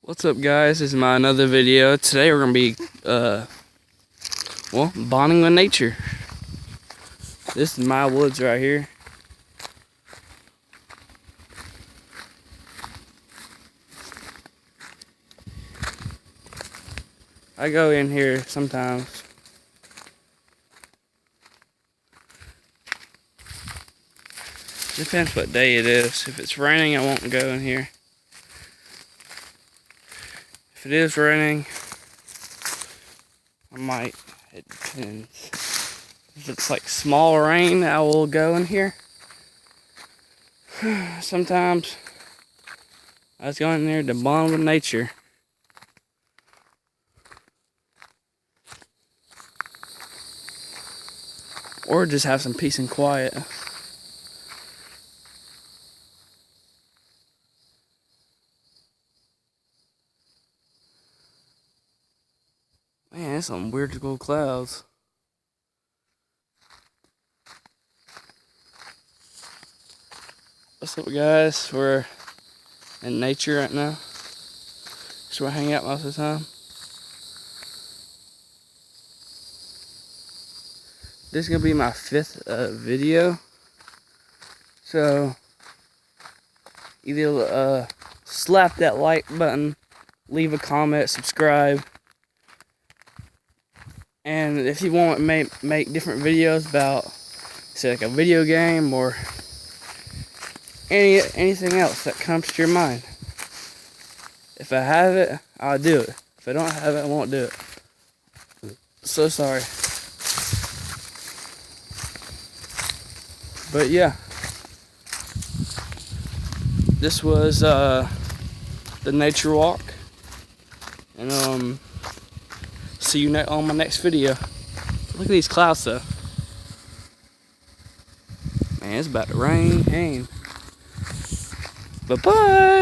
What's up, guys? This is my another video. Today we're gonna be bonding with nature. This is my woods right here. I go in here sometimes. Depends what day it is. If it's raining, I won't go in here. If it is raining, I might. It depends. If it's like small rain, I will go in here. Sometimes I was going in there to bond with nature. Or just have some peace and quiet. Man, there's some weird little clouds. What's up, guys? We're in nature right now. That's where I hang out most of the time. This is gonna be my 5th video. So either slap that like button, leave a comment, subscribe. And if you want to make different videos about, say, like a video game or anything else that comes to your mind. If I have it, I'll do it. If I don't have it, I won't do it. So sorry. But yeah, this was the nature walk, and see you on my next video. Look at these clouds though. Man, it's about to rain. Bye bye.